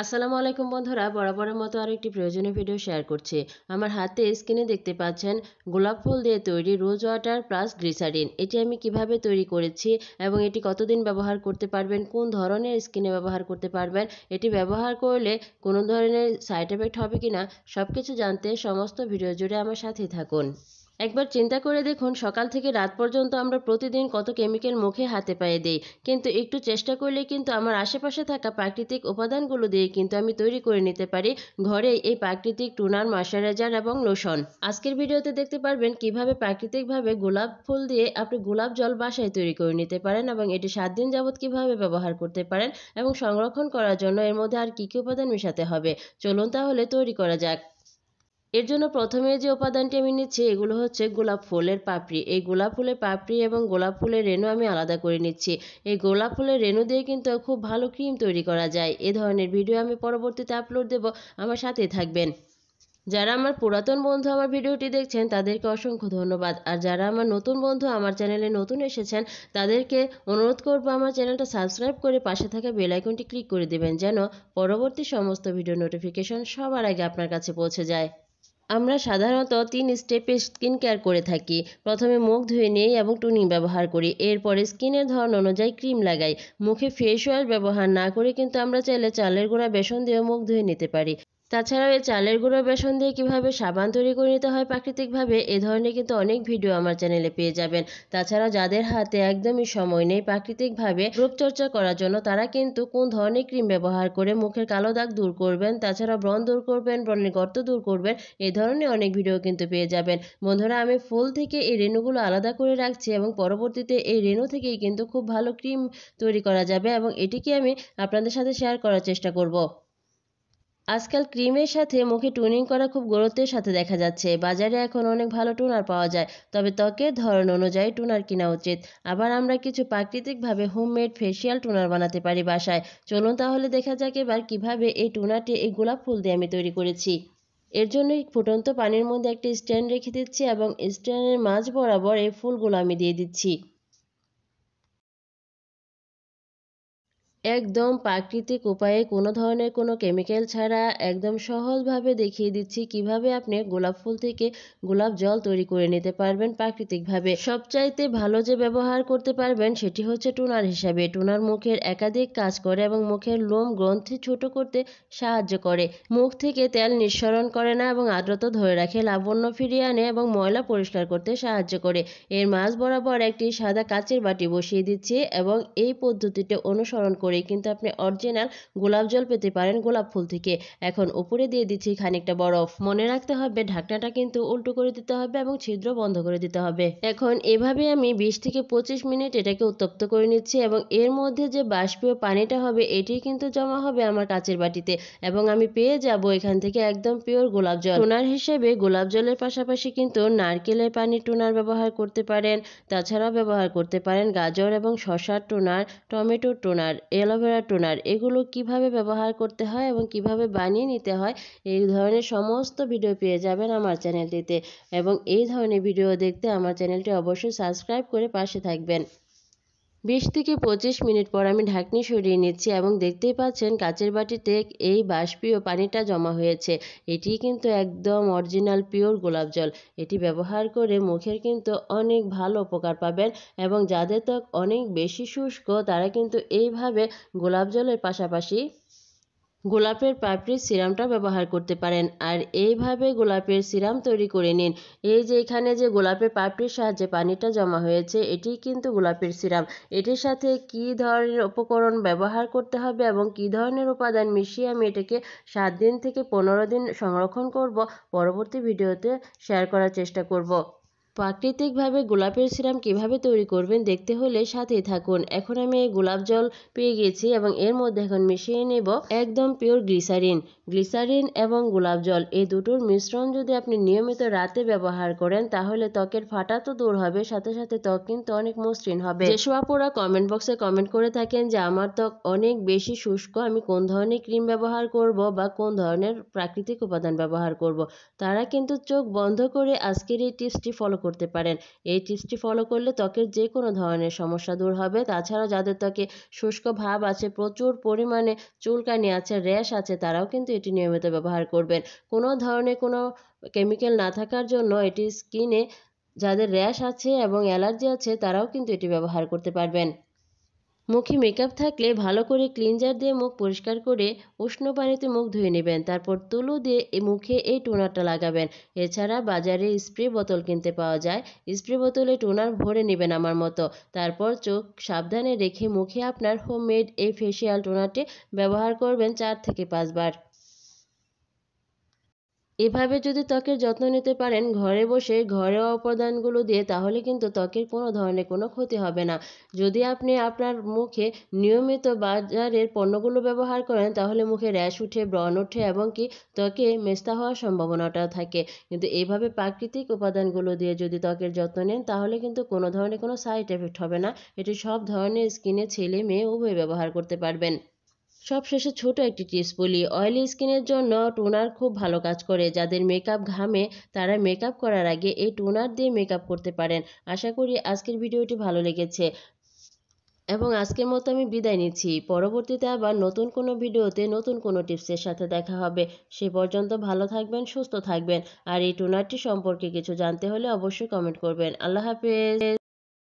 আসসালামু আলাইকুম বন্ধুরা, বরাবরের মতো আরেকটি প্রয়োজনীয় ভিডিও শেয়ার করছি। আমার হাতে স্ক্রিনে দেখতে পাচ্ছেন গোলাপ ফুল দিয়ে তৈরি রোজ ওয়াটার প্লাস গ্লিসারিন। এটি আমি কিভাবে তৈরি করেছি এবং এটি কতদিন ব্যবহার করতে পারবেন, কোন ধরনের স্কিনে ব্যবহার করতে পারবেন, এটি ব্যবহার করলে কোনো ধরনের সাইড এফেক্ট হবে কিনা সবকিছু জানতে সমস্ত ভিডিও জুড়ে আমার সাথেই থাকুন। একবার চিন্তা করে দেখুন, সকাল থেকে রাত পর্যন্ত আমরা প্রতিদিন কত কেমিক্যাল মুখে হাতে পায়ে দিই, কিন্তু একটু চেষ্টা করলে কিন্তু আমার আশেপাশে থাকা প্রাকৃতিক উপাদানগুলো দিয়ে কিন্তু আমি তৈরি করে নিতে পারি ঘরে এই প্রাকৃতিক টুনার, ময়শ্চারাইজার এবং লোশন। আজকের ভিডিওতে দেখতে পারবেন কিভাবে প্রাকৃতিকভাবে গোলাপ ফুল দিয়ে আপনি গোলাপ জল বাসায় তৈরি করে নিতে পারেন এবং এটি 7 দিন যাবত কিভাবে ব্যবহার করতে পারেন এবং সংরক্ষণ করার জন্য এর মধ্যে আর কি কি উপাদান মেশাতে হবে। চলুন তাহলে তৈরি করা যাক। এর জন্য প্রথমে যে উপাদানটি আমি নিচ্ছি এগুলো হচ্ছে গোলাপ ফুলের পাপড়ি। এই গোলাপ ফুলের পাপড়ি এবং গোলাপ ফুলের রেণু আমি আলাদা করে নিচ্ছি। এই গোলাপ ফুলের রেণু দিয়ে কিন্তু খুব ভালো ক্রিম তৈরি করা যায়। এ ধরনের ভিডিও আমি পরবর্তীতে আপলোড দেব, আমার সাথেই থাকবেন। যারা আমার পুরাতন বন্ধু আমার ভিডিওটি দেখছেন তাদেরকে অসংখ্য ধন্যবাদ, আর যারা আমার নতুন বন্ধু আমার চ্যানেলে নতুন এসেছেন তাদেরকে অনুরোধ করব আমার চ্যানেলটা সাবস্ক্রাইব করে পাশে থাকা বেল আইকনটি ক্লিক করে দেবেন, যেন পরবর্তী সমস্ত ভিডিও নোটিফিকেশন সবার আগে আপনার কাছে পৌঁছে যায়। আমরা সাধারণত 3 স্টেপে স্কিন কেয়ার করে থাকি। প্রথমে মুখ ধুয়ে নিই এবং টুনিং ব্যবহার করি। এরপরে স্কিনের ধরন অনুযায়ী ক্রিম লাগাই। মুখে ফেস ওয়াশ ব্যবহার না করে কিন্তু আমরা চাইলে চালের গুঁড়া বেসন দিয়েও মুখ ধুয়ে নিতে পারি। তাছাড়াও এই চালের গুঁড়ো বেসন দিয়ে কিভাবে সাবান তৈরি করে নিতে হয় প্রাকৃতিকভাবে, এ ধরনের কিন্তু অনেক ভিডিও আমার চ্যানেলে পেয়ে যাবেন। তাছাড়াও যাদের হাতে একদমই সময় নেই প্রাকৃতিকভাবে রূপচর্চা করার জন্য, তারা কিন্তু কোন ধরনের ক্রিম ব্যবহার করে মুখের কালো দাগ দূর করবেন, তাছাড়া ব্রণ দূর করবেন, ব্রণের গর্ত দূর করবেন, এই ধরনের অনেক ভিডিও কিন্তু পেয়ে যাবেন। বন্ধুরা, আমি ফুল থেকে এই রেণুগুলো আলাদা করে রাখছি এবং পরবর্তীতে এই রেণু থেকেই কিন্তু খুব ভালো ক্রিম তৈরি করা যাবে এবং এটিকে আমি আপনাদের সাথে শেয়ার করার চেষ্টা করব। আজকাল ক্রিমের সাথে মুখে টুনিং করা খুব গুরুত্বের সাথে দেখা যাচ্ছে। বাজারে এখন অনেক ভালো টোনার পাওয়া যায়, তবে ত্বকের ধরন অনুযায়ী টোনার কেনা উচিত। আবার আমরা কিছু প্রাকৃতিকভাবে হোমমেড ফেসিয়াল টোনার বানাতে পারি বাসায়। চলুন তাহলে দেখা যাক এবার কিভাবে এই টোনারটি এই গোলাপ ফুল দিয়ে আমি তৈরি করেছি। এর জন্য ফুটন্ত পানির মধ্যে একটি স্ট্যান্ড রেখে দিচ্ছি এবং স্ট্যান্ডের মাঝ বরাবর এই ফুলগুলো আমি দিয়ে দিচ্ছি। একদম প্রাকৃতিক উপায়ে কোনো ধরনের কোনো কেমিক্যাল ছাড়া একদম সহজভাবে দেখিয়ে দিচ্ছি কিভাবে আপনি গোলাপ ফুল থেকে গোলাপ জল তৈরি করে নিতে পারবেন প্রাকৃতিকভাবে। সবচাইতে ভালো যে ব্যবহার করতে পারবেন সেটি হচ্ছে টোনার হিসাবে। টোনার মুখের একাধিক কাজ করে এবং মুখের লোম গ্রন্থি ছোট করতে সাহায্য করে, মুখ থেকে তেল নিঃসরণ করে না এবং আর্দ্রতা ধরে রাখে, লাবণ্য ফিরিয়ে আনে এবং ময়লা পরিষ্কার করতে সাহায্য করে। এর মাঝ বরাবর একটি সাদা কাচের বাটি বসিয়ে দিচ্ছি এবং এই পদ্ধতিটি অনুসরণ করে কিন্তু আপনি অরিজিনাল গোলাপ জল পেতে পারেন গোলাপ ফুল থেকে। এখন উপরে দিয়ে দিচ্ছি খানিকটা বরফ। মনে রাখতে হবে ঢাকনাটা কিন্তু উল্টো করে দিতে হবে এবং ছিদ্র বন্ধ করে দিতে হবে। এখন এভাবে আমি 20 থেকে 25 মিনিট এটাকে উত্তপ্ত করে নিচ্ছি এবং এর মধ্যে যে বাষ্পীয় পানিটা হবে এটি কিন্তু জমা হবে আমার কাচের বাটিতে এবং আমি পেয়ে যাব এখান থেকে একদম পিওর গোলাপ জল। টোনার হিসেবে গোলাপ জলের পাশাপাশি কিন্তু নারকেলের পানির টোনার ব্যবহার করতে পারেন, তাছাড়াও ব্যবহার করতে পারেন গাজর এবং শসার টোনার, টমেটোর টোনার, অ্যালোভেরা টোনার। এগুলো কিভাবে ব্যবহার করতে হয় এবং কিভাবে বানিয়ে নিতে হয় এই ধরনের সমস্ত ভিডিও পেয়ে যাবেন আমার চ্যানেলটিতে, এবং এই ধরনের ভিডিও দেখতে আমার চ্যানেলটি অবশ্যই সাবস্ক্রাইব করে পাশে থাকবেন। 20 থেকে 25 মিনিট পর আমি ঢাকনি সরিয়ে নিচ্ছি এবং দেখতেই পাচ্ছেন কাচের বাটিতে এই বাষ্পীয় পানিটা জমা হয়েছে। এটি কিন্তু একদম অরিজিনাল পিওর গোলাপ জল। এটি ব্যবহার করে মুখের কিন্তু অনেক ভালো উপকার পাবেন এবং যাদের ত্বক অনেক বেশি শুষ্ক তারা কিন্তু এইভাবে গোলাপ জলের পাশাপাশি গোলাপের পাপড়ির সিরামটা ব্যবহার করতে পারেন। আর এইভাবে গোলাপের সিরাম তৈরি করে নিন। এই যে এখানে যে গোলাপের পাপড়ির সাহায্যে পানিটা জমা হয়েছে এটি কিন্তু গোলাপের সিরাম। এটির সাথে কি ধরনের উপকরণ ব্যবহার করতে হবে এবং কি ধরনের উপাদান মিশিয়ে আমি এটাকে 7 দিন থেকে 15 দিন সংরক্ষণ করব পরবর্তী ভিডিওতে শেয়ার করার চেষ্টা করব। প্রাকৃতিকভাবে গোলাপের সিরাম কিভাবে তৈরি করবেন দেখতে হলে সাথেই থাকুন। এখন আমি এই গোলাপ জল পেয়ে গেছি এবং এর মধ্যে এখন মিশিয়ে নেব একদম পিওর গ্লিসারিন। গ্লিসারিন এবং গোলাপ জল এই দুটোর মিশ্রণ যদি আপনি নিয়মিত রাতে ব্যবহার করেন তাহলে ত্বকের ফাটা তো দূর হবে, সাথে সাথে ত্বক কিন্তু অনেক মসৃণ হবে। যেসব আপুরা কমেন্ট বক্সে কমেন্ট করে থাকেন যে আমার ত্বক অনেক বেশি শুষ্ক, আমি কোন ধরনের ক্রিম ব্যবহার করব বা কোন ধরনের প্রাকৃতিক উপাদান ব্যবহার করব, তারা কিন্তু চোখ বন্ধ করে আজকের এই টিপসটি ফলো করতে পারেন। এই টিপসটি ফলো করলে ত্বকের যে কোনো ধরনের সমস্যা দূর হবে। তাছাড়াও যাদের ত্বকে শুষ্ক ভাব আছে, প্রচুর পরিমাণে চুলকানি আছে, র্যাশ আছে, তারাও কিন্তু এটি নিয়মিত ব্যবহার করবেন। কোনো ধরনের কোনো কেমিক্যাল না থাকার জন্য এটি স্কিনে যাদের র্যাশ আছে এবং অ্যালার্জি আছে তারাও কিন্তু এটি ব্যবহার করতে পারবেন। মুখে মেকআপ থাকলে ভালো করে ক্লিনজার দিয়ে মুখ পরিষ্কার করে উষ্ণ পানিতে মুখ ধুয়ে নেবেন। তারপর তুলো দিয়ে মুখে এই টোনারটা লাগাবেন। এছাড়া বাজারে স্প্রে বোতল কিনতে পাওয়া যায়। স্প্রে বোতলে টোনার ভরে নেবেন আমার মতো। তারপর চোখ সাবধানে রেখে মুখে আপনার হোমমেড এই ফেসিয়াল টোনারটি ব্যবহার করবেন 4 থেকে 5 বার। এভাবে যদি ত্বকের যত্ন নিতে পারেন ঘরে বসে ঘরোয়া উপাদানগুলো দিয়ে, তাহলে কিন্তু ত্বকের কোনো ধরনের কোনো ক্ষতি হবে না। যদি আপনি আপনার মুখে নিয়মিত বাজারের পণ্যগুলো ব্যবহার করেন, তাহলে মুখে র্যাশ উঠে, ব্রণ ওঠে এবং কি ত্বকে মেস্তা হওয়ার সম্ভাবনাটাও থাকে। কিন্তু এইভাবে প্রাকৃতিক উপাদানগুলো দিয়ে যদি ত্বকের যত্ন নেন, তাহলে কিন্তু কোনো ধরনের কোনো সাইড এফেক্ট হবে না। এটি সব ধরনের স্কিনে ছেলে মেয়ে উভয় ব্যবহার করতে পারবেন। সবশেষে ছোট একটি টিপস বলি, অয়েলি স্কিনের জন্য টোনার খুব ভালো কাজ করে। যাদের মেকআপ ঘামে তারা মেকআপ করার আগে এই টোনার দিয়ে মেকআপ করতে পারেন। আশা করি আজকের ভিডিওটি ভালো লেগেছে এবং আজকের মতো আমি বিদায় নিচ্ছি। পরবর্তীতে আবার নতুন কোনো ভিডিওতে নতুন কোনো টিপসের সাথে দেখা হবে। সে পর্যন্ত ভালো থাকবেন, সুস্থ থাকবেন। আর এই টোনারটি সম্পর্কে কিছু জানতে হলে অবশ্যই কমেন্ট করবেন। আল্লাহ হাফেজ।